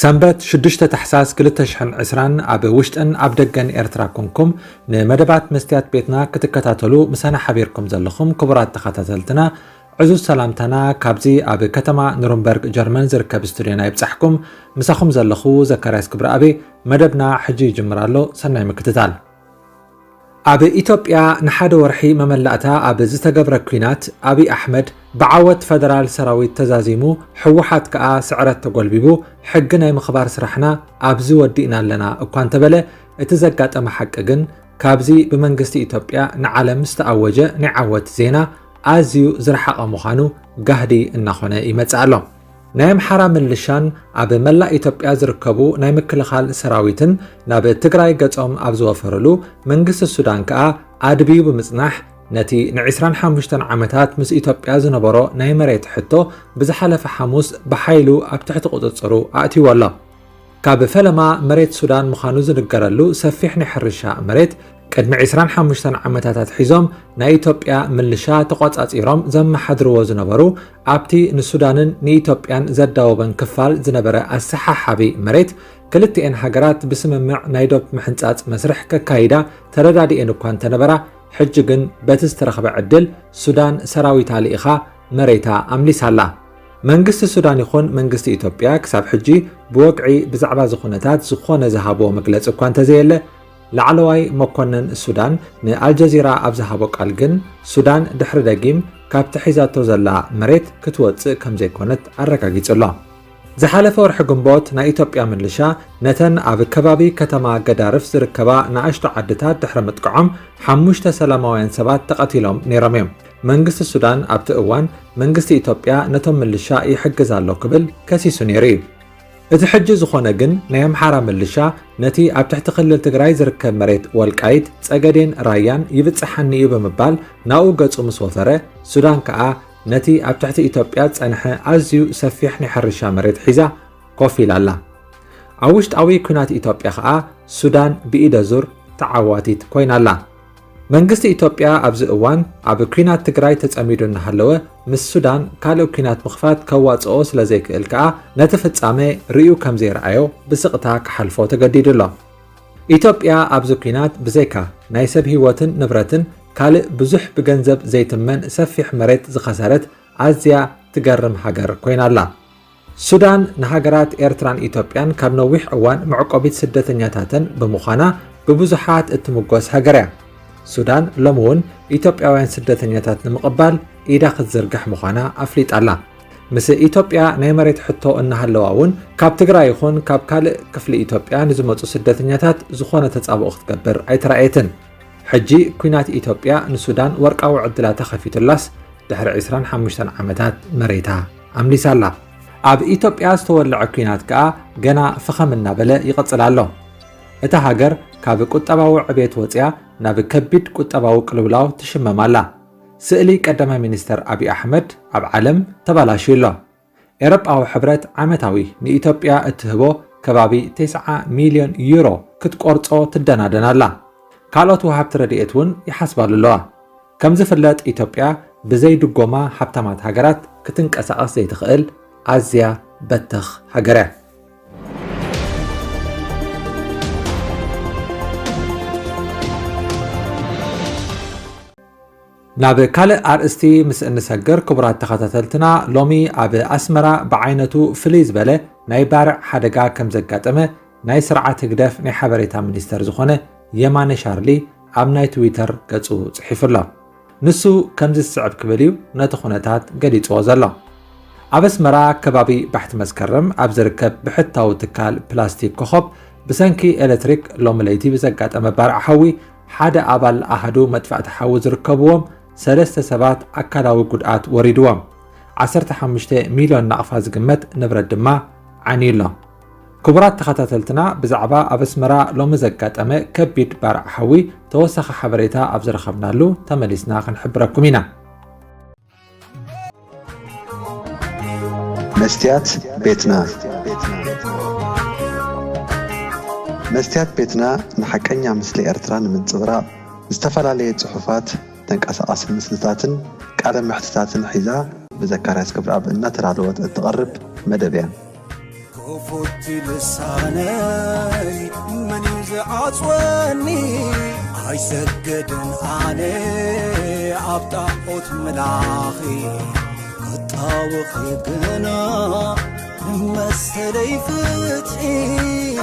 سنبت 6 تحساس 2020 ኣብ ውሽጥን ኣብ ደገን ኤርትራ ኮንኩም ንመደባት መስትያት ቤትና ክትከታተሉ ምሳና ሓቢርኩም ዘለኹም ክቡራት ተኸታተልትና ዕዙዝ ሰላምታና ካብዚ ኣብ ከተማ ኑረምበርግ ጀርመን ዝርከብ ስቱድዮና ይብጻሕኩም ምሳኹም ዘለኹ ዘካርያስ ክብረአቤ መደብና ሕጂ ይጅምራሎ ሰናይ ምክትታል ኣብ ኢትዮጵያ ንሓደ ወርሒ መመላእታ ኣብ ዝተገብረ ኩናት አብይ አሕመድ ብዓወት ፌደራል ሰራዊት ተዛዚሙ ሕወሓት ከኣ ስዕረት ተጎልቢቡ ሕጊ ናይ ምኽባር ስራሕና ኣብዚ ወዲእና ኣለና እኳ እንተበለ እቲ ዘጋጠመ ሓቂ ግን ካብዚ ብመንግስቲ ኢትዮጵያ ንዓለም ዝተኣወጀ ናይ ዓወት ዜና ኣዝዩ ዝረሓቐ ምዃኑ ጋህዲ እናኾነ ይመጽእ ኣሎ ናይ ኣምሓራ ምልሻን ኣብ መላእ ኢትዮጵያ ዝርከቡ ናይ ምክልኻል ሰራዊትን ናብ ትግራይ ገጾም ኣብ ዝወፈረሉ መንግስቲ ሱዳን ከኣ ኣድቢዩ ብምጽናሕ ነቲ ን25 ዓመታት ምስ ኢትዮጵያ ዝነበሮ ናይ መሬት ሕቶ ብዝሓለፈ ሐሙስ ብሓይሉ ኣብ ትሕቲ ቁፅጽሩ ኣእትይዎ ኣሎ ካብ ፈለማ መሬት ሱዳን ምዃኑ ዝንገረሉ ሰፊሕ ናይ ሕርሻ መሬት ቅድሚ 25 ዓመታት ሒዞም ናይ ኢትዮጵያ ምልሻ ተቆጻጺሮም ዘመሓድርዎ ዝነበሩ ኣብቲ ንሱዳንን ንኢትዮጵያን ዘዳወበን ክፋል ዝነበረ ኣሰሓሓቢ መሬት ክልቲአን ሃገራት ብስምምዕ ናይ ዶብ ምሕንጻጽ መስርሕ ከካይዳ ተረዳዲአን እኳ እንተነበራ ሕጂ ግን በቲ ዝተረኸበ ዕድል ሱዳን ሰራዊታ ልኢኻ መሬታ ኣምሊሳላ መንግስቲ ሱዳን ይኹን መንግስቲ ኢትዮጵያ ክሳብ ሕጂ ብወግዒ ብዛዕባ ዝኹነታት ዝኾነ ዝሃቦ መግለጽ እኳ እንተዘየለ ላዕለዋይ መኮነን ሱዳን ንአልጀዚራ ኣብ ዝሃቦ ቃል ግን ሱዳን ድሕሪ ደጊም ካብቲ ሒዛቶ ዘላ መሬት ክትወፅእ ከም ዘይኮነት ኣረጋጊጹሎ ዝሓለፈ ወርሒ ግንቦት ናይ ኢትዮጵያ ምልሻ ነተን ኣብ ከባቢ ከተማ ገዳርፍ ዝርከባ ንኣሽቱ ዓድታት ድሕሪ ምጥቅዖም 5 ሰላማውያን ሰባት ተቐቲሎም ነይሮም እዮም መንግስቲ ሱዳን ኣብቲ እዋን መንግስቲ ኢትዮጵያ ነቶም ምልሻ ይሕግዝ ኣሎ ክብል ከሲሱ ነይሩ እዩ እቲ ሕጂ ዝኾነ ግን ናይ ኣምሓራ ምልሻ ነቲ ኣብ ትሕቲ ክልል ትግራይ ዝርከብ መሬት ወልቃይት ጸገዴን ራያን ይብጽሓኒ እዩ ብምባል ናብኡ ገጹ ምስ ወፈረ ሱዳን ከኣ ነቲ ኣብ ትሕቲ ኢትዮጵያ ጸንሐ ኣዝዩ ሰፊሕ ናይ ሕርሻ መሬት ሒዛ ኮፍ ኢላ ኣላ ኣብ ውሽጣዊ ኩናት ኢትዮጵያ ከኣ ሱዳን ብኢደ ዙር ተዓዋቲት ኮይና ኣላ መንግስቲ ኢትዮጵያ ኣብዚ እዋን ኣብ ኩናት ትግራይ ተጸሚዱ እናሃለወ ምስ ሱዳን ካልእ ኩናት ምኽፋት ከዋጽኦ ስለ ዘይክእል ከኣ ነቲ ፍጻሜ ርዩ ከም ዘይረኣዮ ብስቕታ ክሓልፎ ተገዲዱ ኣሎ ኢትዮጵያ ኣብዚ ኩናት ብዘይካ ናይ ሰብ ህይወትን ንብረትን ካልእ ብዙሕ ብገንዘብ ዘይትመን ሰፊሕ መሬት ዝኸሰረት ኣዝያ ትገርም ሃገር ኮይና ኣላ ሱዳን ንሃገራት ኤርትራን ኢትዮጵያን ካብ ነዊሕ እዋን መዕቆቢት ስደተኛታትን ብምዃና ብብዙሓት እትምጎስ ሃገር እያ ሱዳን ሎሚ እውን ኢትዮጵያውያን ስደተኛታት ንምቕባል ኢዳ ክትዝርግሕ ምዃና ኣፍሊጣ ኣላ ምስ ኢትዮጵያ ናይ መሬት ሕቶ እናሃለዋ እውን ካብ ትግራይ ይኹን ካብ ካልእ ክፍሊ ኢትዮጵያ ንዝመፁ ስደተኛታት ዝኾነ ተጻብኦ ክትገብር ኣይተረኣየትን ሕጂ ኩናት ኢትዮጵያ ንሱዳን ወርቃዊ ዕድላ ተኸፊቱላስ ድሕሪ 25 ዓመታት መሬታ ኣምሊሳ ኣላ ኣብ ኢትዮጵያ ዝተወልዐ ኩናት ከኣ ገና ፍኸም እናበለ ይቕጽል ኣሎ እታ ሃገር ካብ ቁጠባዊ ዕቤት ወፅያ ናብ ከቢድ ቁጠባዊ ቅልውላው ትሽመም ኣላ ስእሊ ቀዳማይ ሚኒስተር አብይ አሕመድ ኣብ ዓለም ተባላሽዩ ኣሎ ኤሮጳዊ ሕብረት ዓመታዊ ንኢትዮጵያ እትህቦ ከባቢ 9 ሚልዮን ዩሮ ክትቆርጾ ትደናደን ኣላ ካልኦት ወሃብቲ ረድኤት እውን ይሓስባሉ ኣለዋ ከም ዝፍለጥ ኢትዮጵያ ብዘይ ድጎማ ሃብታማት ሃገራት ክትንቀሳቐስ ዘይትኽእል ኣዝያ በትኽ ሃገር እያ ናብ ካልእ ኣርእስቲ ምስ እንሰግር ክቡራት ተኸታተልትና ሎሚ ኣብ ኣስመራ ብዓይነቱ ፍልይ ዝበለ ናይ ባርዕ ሓደጋ ከም ዘጋጠመ ናይ ስርዓት ህግደፍ ናይ ሓበሬታ ሚኒስተር ዝኾነ የማነ ሻርሊ ኣብ ናይ ትዊተር ገጹ ጽሒፉ ኣሎ ንሱ ከምዚ ዝስዕብ ክብል እዩ ነቲ ኩነታት ገሊጽዎ ዘሎ ኣብ ኣስመራ ከባቢ ባሕቲ መስከረም ኣብ ዝርከብ ብሕታዊ ትካል ፕላስቲክ ኮኸብ ብሰንኪ ኤሌክትሪክ ሎሚ ለይቲ ብዘጋጠመ ባርዕ ሓዊ ሓደ ኣባል ኣሃዱ መጥፋእቲ ሓዊ ዝርከብዎም 3 ሰባት ኣካላዊ ጉድኣት ወሪድዎም 15 ሚልዮን ናቕፋ ዝግመት ንብረት ድማ ዓንዩ ኣሎ ክቡራት ተኸታተልትና ብዛዕባ ኣብ ኣስመራ ሎሚ ዘጋጠመ ከቢድ ባርዕ ሓዊ ተወሳኺ ሓበሬታ ኣብ ዝረኸብናሉ ተመሊስና ክንሕብረኩም ኢና መስትያት ቤትና መስትያት ቤትና ንሓቀኛ ምስሊ ኤርትራ ንምንጽብራቕ ዝተፈላለዩ ጽሑፋት ተንቀሳቓሲ ምስልታትን ቃለ ምሕትታትን ሒዛ ብዘካርያስ ክብረአብ እናተዳለወት እትቐርብ መደብ እያ كفوت لساني من يزعصوني عيسجد علي عبطاقوت ملاخي قطاوخي قنا مسلي فتحي